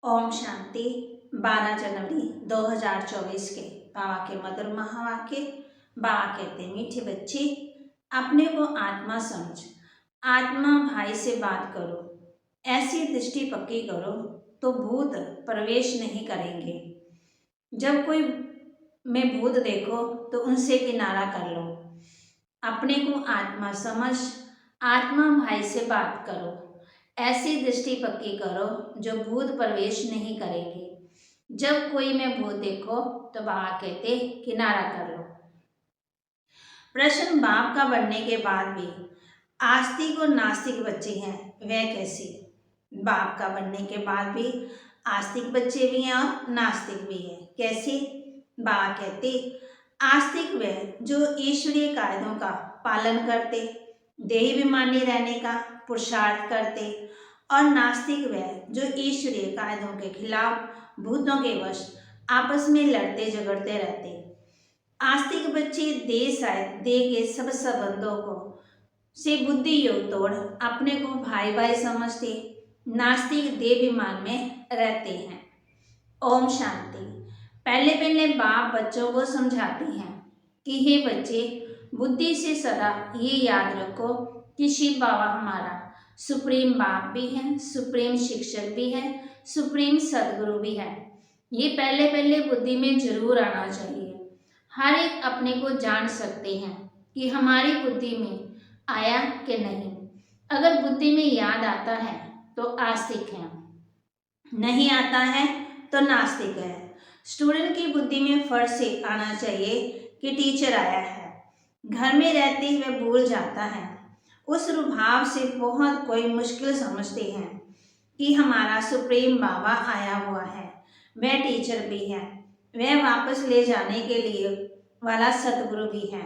ओम शांति। 12 जनवरी 2024 के बाबा के मधुर महावाक्य। बाबा कहते मीठे बच्चे, अपने को आत्मा समझ, आत्मा भाई से बात करो, ऐसी दृष्टि पक्की करो तो भूत प्रवेश नहीं करेंगे। जब कोई में भूत देखो तो उनसे किनारा कर लो। अपने को आत्मा समझ, आत्मा भाई से बात करो, ऐसी दृष्टि पक्की करो जो भूत प्रवेश नहीं करेंगे। जब कोई में भूत देखो तो बाबा कहते किनारा कर लो। प्रश्न, बाप का बनने के बाद भी आस्तिक और नास्तिक बच्चे हैं, वह कैसे? बाप का बनने के बाद भी आस्तिक बच्चे भी हैं और नास्तिक भी हैं, कैसे? बाबा कहते आस्तिक वह जो ईश्वरीय कायदों का पालन करते, देहाभिमानी रहने का पुरुषार्थ करते, और नास्तिक वह जो ईश्वरीय कायदों के खिलाफ भूतों के वश आपस में लड़ते झगड़ते रहते। आस्तिक बच्चे देह के सब संबंधों को से बुद्धि योग तोड़ अपने को भाई भाई समझते, नास्तिक देहाभिमान में रहते हैं। ओम शांति। पहले पहले बाप बच्चों को समझाते हैं कि हे बच्चे, बुद्धि से सदा ये याद रखो कि शिव बाबा हमारा सुप्रीम बाप भी है, सुप्रीम शिक्षक भी है, सुप्रीम सदगुरु भी है। ये पहले पहले बुद्धि में जरूर आना चाहिए। हर एक अपने को जान सकते हैं कि हमारी बुद्धि में आया कि नहीं। अगर बुद्धि में याद आता है तो आस्तिक है, नहीं आता है तो नास्तिक है। स्टूडेंट की बुद्धि में फर्ज से आना चाहिए कि टीचर आया है। घर में रहते हुए भूल जाता है। उस रुभाव से बहुत कोई मुश्किल समझते हैं कि हमारा सुप्रीम बाबा आया हुआ है, वह टीचर भी है, वह वापस ले जाने के लिए वाला सतगुरु भी है।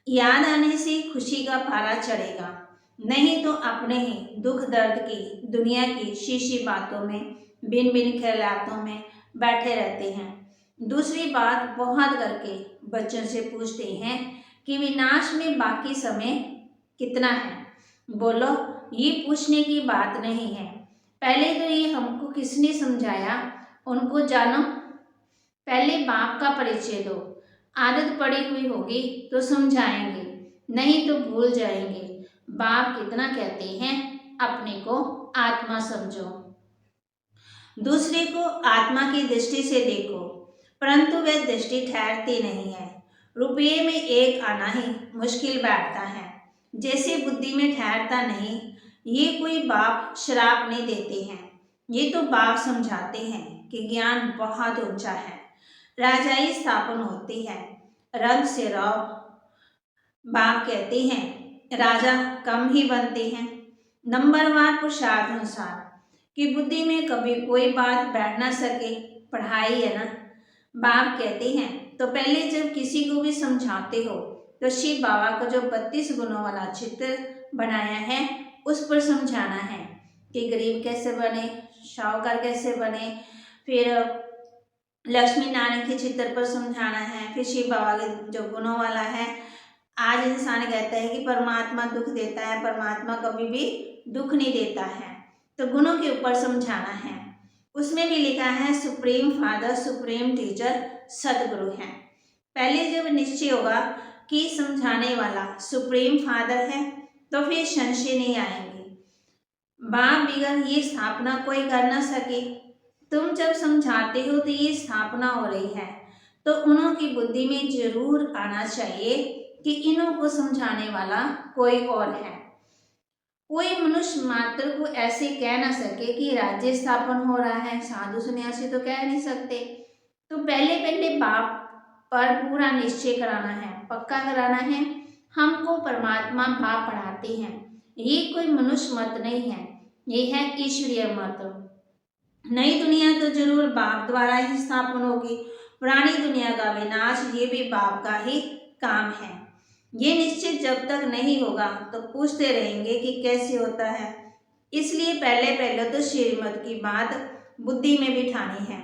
याद आने से खुशी का पारा चढ़ेगा, नहीं तो अपने ही दुख दर्द की दुनिया की शीशी बातों में, बिन बिन ख्यालातों में बैठे रहते हैं। दूसरी बात, बहुत करके बच्चों से पूछते हैं कि विनाश में बाकी समय कितना है। बोलो, ये पूछने की बात नहीं है। पहले तो ये हमको किसने समझाया उनको जानो। पहले बाप का परिचय दो। आदत पड़ी हुई होगी तो समझाएंगे, नहीं तो भूल जाएंगे। बाप कितना कहते हैं, अपने को आत्मा समझो, दूसरे को आत्मा की दृष्टि से देखो, परंतु वह दृष्टि ठहरती नहीं है। रुपये में एक आना ही मुश्किल बैठता है, जैसे बुद्धि में ठहरता नहीं। ये कोई बाप श्राप नहीं देते हैं, ये तो बाप समझाते हैं कि ज्ञान बहुत ऊंचा है। राजाई स्थापन होती है, रंग से रौ। बाप कहते हैं राजा कम ही बनते हैं, नंबरवार पुरुषार्थ अनुसार कि बुद्धि में कभी कोई बात बैठ ना सके। पढ़ाई है ना। बाप कहते हैं तो पहले जब किसी को भी समझाते हो तो शिव बाबा को जो 32 गुणों वाला चित्र बनाया है उस पर समझाना है कि गरीब कैसे बने, शाहूकार कैसे बने, फिर लक्ष्मी नारायण के चित्र पर समझाना है, फिर शिव बाबा के जो गुणों वाला है। आज इंसान कहता है कि परमात्मा दुख देता है, परमात्मा कभी भी दुख नहीं देता है, तो गुणों के ऊपर समझाना है। उसमें भी लिखा है सुप्रीम फादर, सुप्रीम टीचर सदगुरु है। पहले जब निश्चय होगा कि समझाने वाला सुप्रीम फादर है तो फिर संशय नहीं आएंगे। बाप बिगड़ ये स्थापना कोई कर ना सके। तुम जब समझाते हो तो ये स्थापना हो रही है, तो उन्हों की बुद्धि में जरूर आना चाहिए कि इन्हों को समझाने वाला कोई और है। कोई मनुष्य मात्र को ऐसे कह ना सके कि राज्य स्थापन हो रहा है, साधु सन्यासी तो कह नहीं सकते। तो पहले पहले बाप पर पूरा निश्चय कराना है, पक्का कराना है। हमको परमात्मा बाप पढ़ाते हैं, ये कोई मनुष्य मत नहीं है, ये है ईश्वरीय मत। नई दुनिया तो जरूर बाप द्वारा ही स्थापन होगी, पुरानी दुनिया का विनाश ये भी बाप का ही काम है। ये निश्चित जब तक नहीं होगा तो पूछते रहेंगे कि कैसे होता है। इसलिए पहले पहले तो श्रीमत की बात बुद्धि में बिठानी है,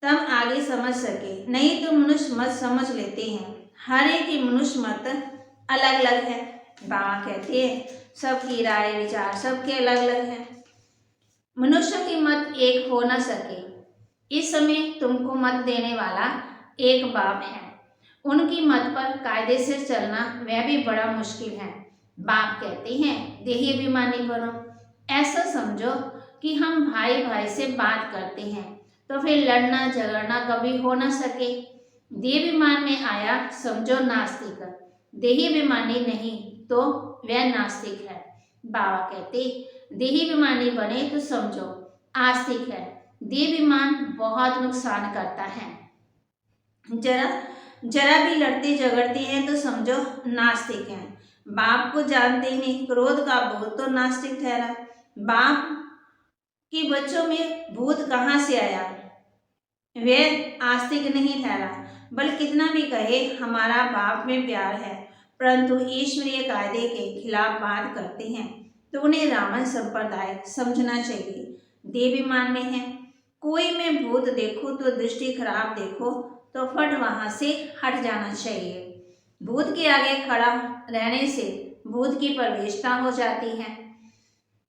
तब आगे समझ सके, नहीं तो मनुष्य मत समझ लेते हैं। हर एक की मनुष्य मत अलग अलग है। बाबा कहते हैं सबकी राय विचार सबके अलग अलग है। मनुष्यों की मत एक हो न सके। इस समय तुमको मत देने वाला एक बाप है, उनकी मत पर कायदे से चलना वह भी बड़ा मुश्किल है। बाप कहते हैं देही अभिमानी बनो। ऐसा समझो कि हम भाई भाई से बात करते हैं तो फिर लड़ना झगड़ना कभी हो न सके। देहाभिमान में आया समझो नास्तिक, देहाभिमानी नहीं तो वह नास्तिक है। बाबा कहते देहाभिमानी बने तो समझो आस्तिक है। देहाभिमान बहुत नुकसान करता है। जरा जरा भी लड़ते झगड़ते हैं तो समझो नास्तिक हैं। बाप को जानते नहीं, क्रोध का भूत तो नास्तिक ठहरा। बाप के बच्चों में भूत कहाँ से आया, वह आस्तिक नहीं ठहरा। बल कितना भी कहे हमारा बाप में प्यार है, परंतु ईश्वरीय कायदे के खिलाफ बात करते हैं तो उन्हें रावण संप्रदाय समझना चाहिए। देहाभिमान में है। कोई में भूत देखो तो दृष्टि खराब देखो तो फट वहां से हट जाना चाहिए। भूत के आगे खड़ा रहने से भूत की प्रवेशता हो जाती है।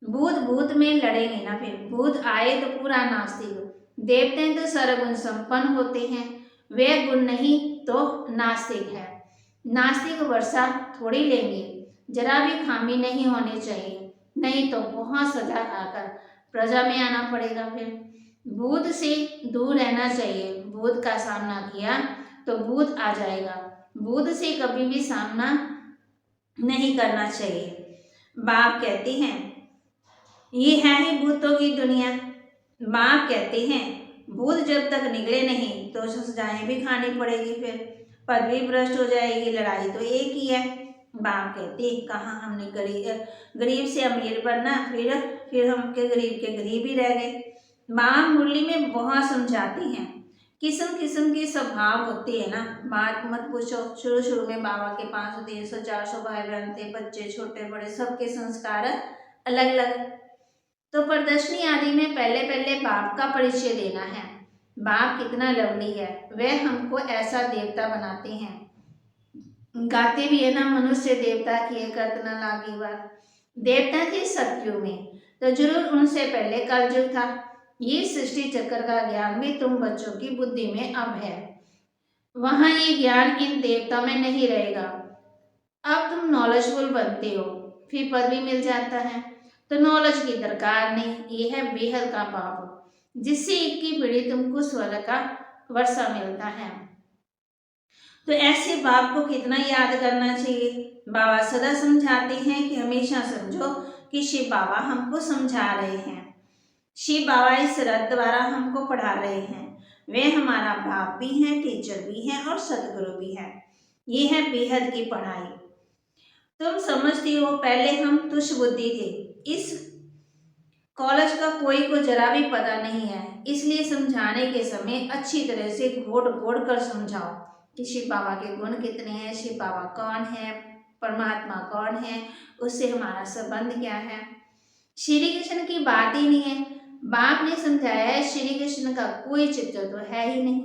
भूत भूत में लड़ेंगे ना, फिर भूत आए तो पूरा नास्तिक। देवते तो सर्वगुण संपन्न होते हैं, वे गुण नहीं तो नास्तिक है। नास्तिक वर्षा थोड़ी लेंगे, जरा भी खामी नहीं होनी चाहिए, नहीं तो बहुत सजा खाकर प्रजा में आना पड़ेगा। फिर भूत से दूर रहना चाहिए। भूत का सामना किया तो भूत आ जाएगा। भूत से कभी भी सामना नहीं करना चाहिए। बाप कहते हैं ये है ही भूतों की दुनिया। बाप कहते हैं भूत जब तक निकले नहीं तो सजाएं भी खानी पड़ेगी, फिर पदवी भ्रष्ट हो जाएगी, लड़ाई तो एक ही है। बाप कहते कहाँ हमने गरीब से अमीर बनना, फिर हम के गरीब ही रह गए। बाप मुरली में बहुत समझाती हैं। किस्म किस्म के स्वभाव होते हैं ना, बात मत पूछो। शुरू शुरू में बाबा के 500 300 400 भाई बहन थे, बच्चे छोटे बड़े सबके संस्कार अलग अलग। तो प्रदर्शनी आदि में पहले पहले बाप का परिचय देना है। बाप कितना लवली है, वह हमको ऐसा देवता बनाते हैं। गाते भी है ना, मनुष्य देवता किए करत न लागी बात। देवता थे सतयुग में, तो जरूर उनसे पहले कलयुग था। ये सृष्टि चक्र का ज्ञान भी तुम बच्चों की बुद्धि में अब है, वहां ये ज्ञान इन देवता में नहीं रहेगा। अब तुम नॉलेजफुल बनते हो, फिर पद भी मिल जाता है, तो नॉलेज की दरकार नहीं। ये है बेहद का पाप, जिससे एक की पीढ़ी तुमको स्वर्ग का वर्षा मिलता है। तो ऐसे बाप को कितना याद करना चाहिए। बाबा सदा समझाते हैं कि हमेशा समझो कि शिव बाबा हमको समझा रहे हैं। शिव बाबा इस रथ द्वारा हमको पढ़ा रहे हैं। वे हमारा बाप भी हैं, टीचर भी हैं और सदगुरु भी हैं। ये है बेहद की पढ़ाई। तुम समझती हो पहले हम तुच्छ बुद्धि थे। इस कॉलेज का कोई को जरा भी पता नहीं है, इसलिए समझाने के समय अच्छी तरह से घोट घोट कर समझाओ कि शिव बाबा के गुण कितने हैं, शिव बाबा कौन है, परमात्मा कौन है, उससे हमारा संबंध क्या है। श्री कृष्ण की बात ही नहीं है। बाप ने समझाया है श्री कृष्ण का कोई चित्र तो है ही नहीं,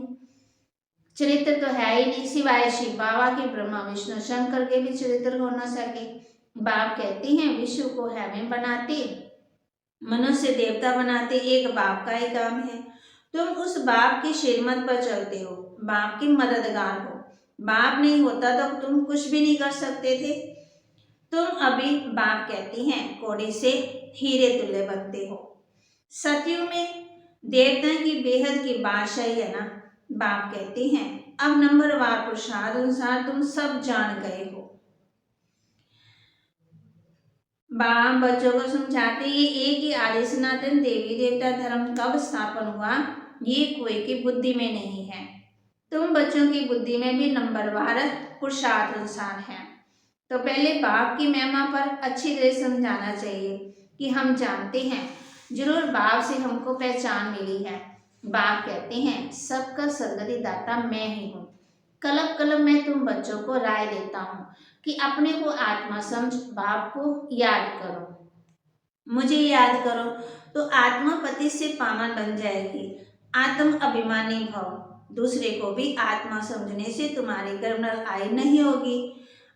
चरित्र तो है ही नहीं, सिवाय शिव बाबा के ब्रह्मा विष्णु शंकर के भी चरित्र हो न सके। बाप कहते हैं विश्व को हैवे बनाते, मनुष्य देवता बनाते एक बाप का ही काम है। तुम उस बाप की श्रीमत पर चलते हो, बाप के मददगार हो। बाप नहीं होता तो तुम कुछ भी नहीं कर सकते थे। तुम अभी बाप कहती हैं कोड़ी से हीरे तुल्य बनते हो। सतयुग में देवता की बेहद की बादशाही है ना। बाप कहते हैं अब नंबरवार प्रसाद अनुसार तुम सब जान गए हो। बाप बच्चों को समझाते ये एक ही आदि सनातन देवी देवता धर्म कब स्थापन हुआ, ये कोई की बुद्धि में नहीं है। तुम बच्चों की बुद्धि में भी नंबरवार पुरुषार्थ अनुसार है। तो पहले बाप की महिमा पर अच्छी तरह समझाना चाहिए कि हम जानते हैं जरूर बाप से हमको पहचान मिली है। बाप कहते हैं सबका सदगति दाता मैं ही हूँ। कलम कलम में तुम बच्चों को राय देता हूँ कि अपने को आत्मा समझ बाप को याद करो, मुझे याद करो तो आत्मा पति से पावन बन जाएगी। आत्म अभिमानी भव, दूसरे को भी आत्मा समझने से तुम्हारी कर्मफल आय नहीं होगी।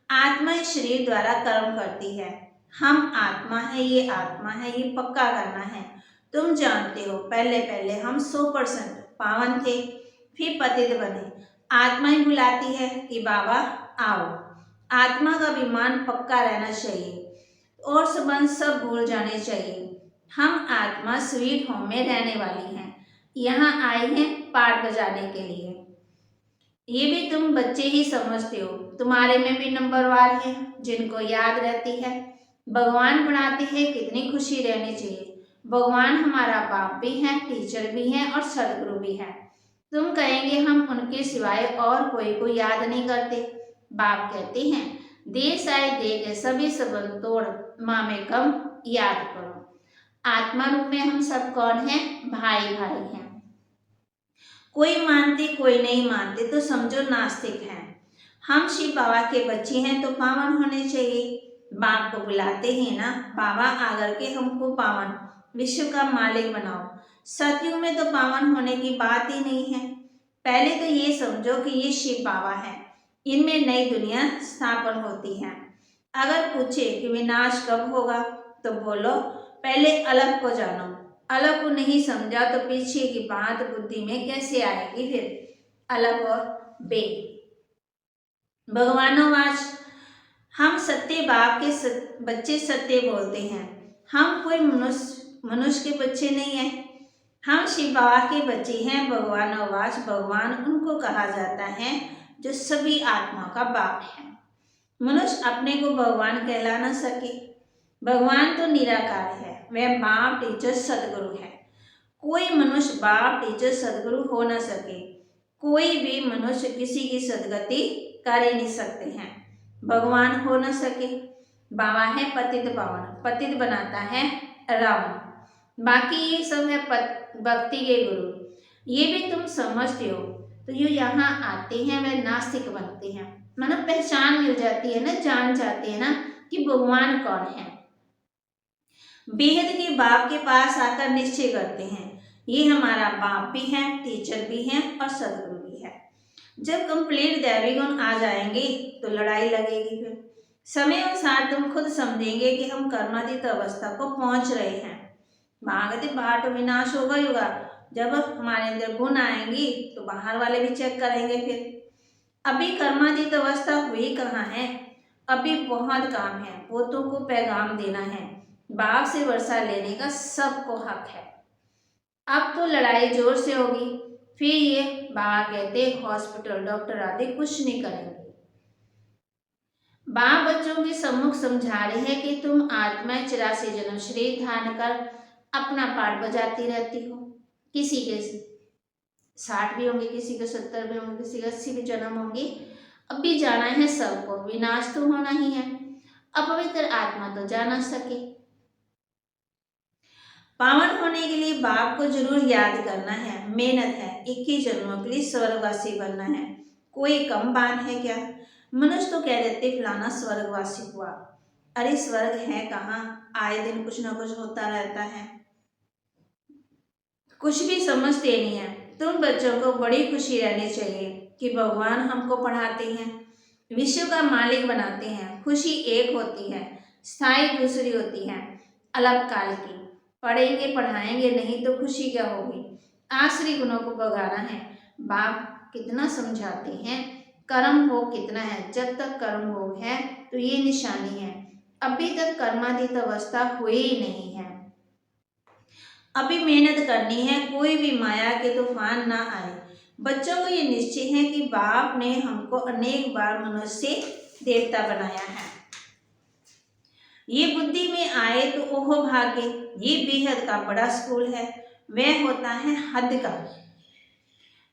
आत्मा इस शरीर द्वारा कर्म करती है। हम आत्मा है, ये आत्मा है, ये पक्का करना है। तुम जानते हो पहले पहले हम 100% पावन थे, फिर पतित बने। आत्मा ही बुलाती है कि बाबा आओ। आत्मा का विमान पक्का रहना चाहिए और संबंध सब भूल जाने चाहिए। हम आत्मा स्वीट होम में रहने वाली हैं, यहाँ आई हैं पाठ बजाने के लिए। ये भी तुम बच्चे ही समझते हो, तुम्हारे में भी नंबरवार है जिनको याद रहती है। भगवान पढ़ाते हैं कितनी खुशी रहनी चाहिए। भगवान हमारा बाप भी है, टीचर भी है और सदगुरु भी है। तुम कहेंगे हम उनके सिवाय और कोई को याद नहीं करते। बाप कहते हैं देश आए दे के सभी संबंध तोड़, माँ में कम याद करो। आत्मा रूप में हम सब कौन हैं? भाई भाई हैं। कोई मानते कोई नहीं मानते तो समझो नास्तिक हैं। हम शिव बाबा के बच्चे हैं तो पावन होने चाहिए। बाप को बुलाते हैं ना, बाबा आकर के हमको पावन विश्व का मालिक बनाओ। सतयुग में तो पावन होने की बात ही नहीं है। पहले तो ये समझो कि ये शिव बाबा है, इनमें नई दुनिया स्थापन होती है। अगर पूछे कि विनाश कब होगा तो बोलो पहले अलग को जानो। अलग को नहीं समझा तो पीछे की बात बुद्धि में कैसे आएगी फिर? अलग और बे भगवानोवाच, हम सत्य बाप के बच्चे सत्य बोलते हैं। हम कोई मनुष्य के बच्चे नहीं हैं, हम शिव बाबा के बच्चे हैं। भगवानोवाच, भगवान उनको कहा जाता है जो सभी आत्मा का बाप है। मनुष्य अपने को भगवान कहला न सके। भगवान तो निराकार है, वह बाप टीचर सदगुरु है। कोई मनुष्य बाप टीचर सदगुरु हो न सके। कोई भी मनुष्य किसी की सदगति कर ही नहीं सकते हैं। भगवान हो न सके। बाबा है पतित पावन, पतित बनाता है रावण। बाकी ये सब है भक्ति के गुरु। ये भी तुम समझते हो तो ये यहाँ आते हैं, वे नास्तिक बनते हैं। मतलब पहचान मिल जाती है ना, जान जाते हैं ना कि भगवान कौन है। बेहद के बाप के पास आकर निश्चय करते हैं ये हमारा बाप भी है, टीचर भी है और सदगुरु भी है। जब कंप्लीट दैवी गुण आ जाएंगे तो लड़ाई लगेगी। फिर समय अनुसार तुम खुद समझेंगे कि हम कर्मातीत अवस्था को पहुंच रहे हैं। भागते बाहर तो विनाश होगा ही होगा। जब हमारे अंदर गुण आएंगी तो बाहर वाले भी चेक करेंगे। फिर अभी कर्मातीत अवस्था हुई कहाँ है? अभी बहुत काम है। पोतों को पैगाम देना है, बाप से वर्षा लेने का सबको हक है। अब तो लड़ाई जोर से होगी। फिर ये बाबा कहते हॉस्पिटल डॉक्टर आदि कुछ नहीं करेंगे। बाप बच्चों के सम्मुख समझा रहे हैं कि तुम आत्मा 84 जन्म शरीर धारण कर अपना पाठ बजाती रहती हो। किसी के 60 भी होंगे, किसी के 70 भी होंगे, किसी के 80 भी जन्म होंगे। अब भी जाना है सबको, विनाश तो होना ही है। अपवित्र आत्मा तो जा ना सके। पावन होने के लिए बाप को जरूर याद करना है, मेहनत है। 21 जन्मों के लिए स्वर्गवासी बनना है। कोई कम बात है क्या? मनुष्य तो कह देते फलाना स्वर्गवासी हुआ। अरे स्वर्ग है कहाँ? आए दिन कुछ ना कुछ होता रहता है, कुछ भी समझते नहीं है। तुम बच्चों को बड़ी खुशी रहनी चाहिए कि भगवान हमको पढ़ाते हैं, विश्व का मालिक बनाते हैं। खुशी एक होती है, स्थायी दूसरी होती है, अलग काल की। पढ़ेंगे पढ़ाएंगे नहीं तो खुशी क्या होगी? आश्री गुणों को भगाना है। बाप कितना समझाते हैं, कर्म भोग कितना है। जब तक कर्म भोग है तो ये निशानी है, अभी तक कर्मातीत अवस्था हुई ही नहीं है। अभी मेहनत करनी है, कोई भी माया के तूफान ना आए। बच्चों को ये निश्चय है कि बाप ने हमको अनेक बार मनुष्य से देवता बनाया है। ये बुद्धि में आए तो ओहो भागे। ये बेहद का बड़ा स्कूल है, वह होता है हद का।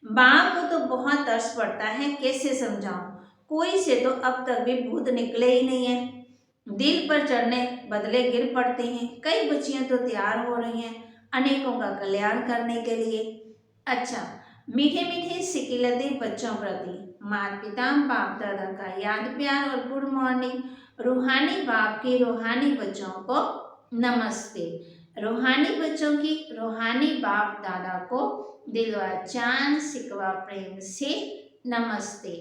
बाप को तो बहुत तरस पड़ता है, कैसे समझाऊं? कोई से तो अब तक भी भूत निकले ही नहीं है। दिल पर चढ़ने बदले गिर पड़ते हैं। कई बच्चियां तो तैयार हो रही हैं अनेकों का कल्याण करने के लिए। अच्छा, मीठे मीठे सिकिलते बच्चों प्रति माता पिता बाप दादा का याद प्यार और गुड मॉर्निंग। रूहानी बाप के रूहानी बच्चों को नमस्ते। रूहानी बच्चों की रूहानी बाप दादा को दिलवा चांद सिकवा प्रेम से नमस्ते।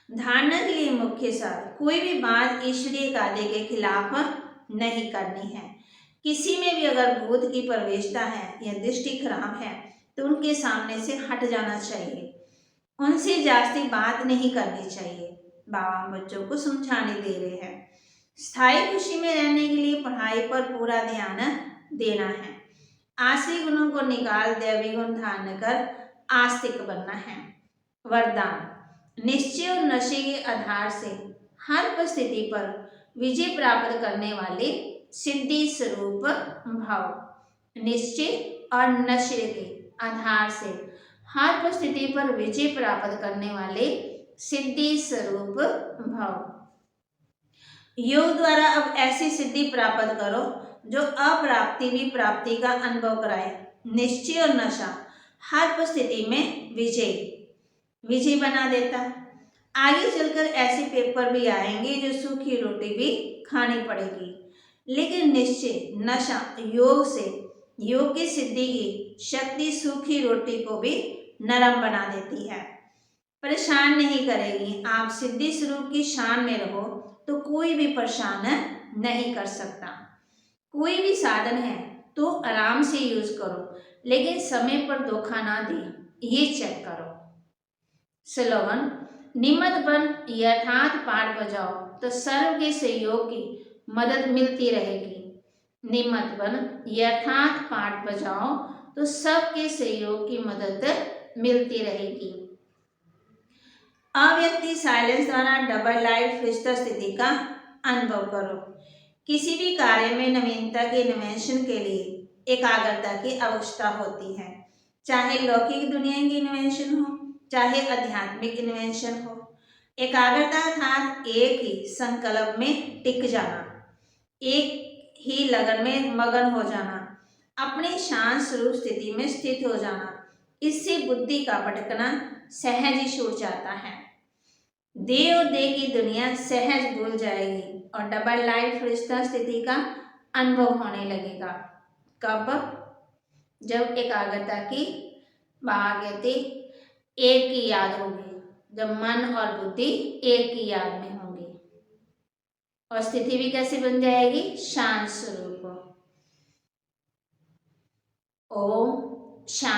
धारणा के लिए मुख्य सार, कोई भी बात ईश्वरीय कार्य के खिलाफ नहीं करनी है। किसी में भी अगर भूत की प्रवेशता है या दृष्टि खराब है तो उनके सामने से हट जाना चाहिए, उनसे जास्ती बात नहीं करनी चाहिए। बाबा बच्चों को समझाने दे रहे हैं। स्थायी खुशी में रहने के लिए पढ़ाई पर पूरा ध्यान देना है। आसुरी गुणों को निकाल दैवी गुण धारण कर आस्तिक बनना है। वरदान, निश्चय और नशे के आधार से हर परिस्थिति पर विजय प्राप्त करने वाले सिद्धि स्वरूप भाव। निश्चय और नशे के आधार से हर परिस्थिति पर विजय प्राप्त करने वाले सिद्धि स्वरूप भाव। योग द्वारा अब ऐसी सिद्धि प्राप्त करो जो अप्राप्ति भी प्राप्ति का अनुभव कराए। निश्चय और नशा हर परिस्थिति में विजय बना देता है। आगे चलकर ऐसे पेपर भी आएंगे जो सूखी रोटी भी खानी पड़ेगी, लेकिन निश्चय नशा योग से योग की सिद्धि की शक्ति सूखी रोटी को भी नरम बना देती है, परेशान नहीं करेगी। आप सिद्धि स्वरूप की शान में रहो तो कोई भी परेशान नहीं कर सकता। कोई भी साधन है तो आराम से यूज करो, लेकिन समय पर धोखा ना दे, ये चेक करो। स्लोगन, नियमित बन यथार्थ पाठ बजाओ तो सर्व के सहयोग की मदद मिलती रहेगी। नियमित बन यथार्थ पाठ बजाओ तो सबके सहयोग की मदद मिलती रहेगी। अव्यक्ति साइलेंस द्वारा डबल लाइट फ्रिस्टर स्थिति का अनुभव करो। किसी भी कार्य में नवीनता के इन्वेंशन के लिए एकाग्रता की आवश्यकता होती है, चाहे लौकिक दुनिया की इन्वेंशन हो चाहे आध्यात्मिक इन्वेंशन हो। एकाग्रता अर्थात एक ही संकल्प में टिक जाना, एक ही लगन में मगन हो जाना, अपनी शांत स्वरूप स्थिति में स्थित हो जाना। इससे बुद्धि का भटकना सहज ही छूट जाता है। देह और देह की दुनिया सहज भूल जाएगी और डबल लाइट फरिश्ता स्थिति का अनुभव होने लगेगा। कब? जब एकाग्रता की बागयती एक की याद होगी, जब मन और बुद्धि एक की याद में होंगी, और स्थिति भी कैसे बन जाएगी? शांत स्वरूप। ओम शांति।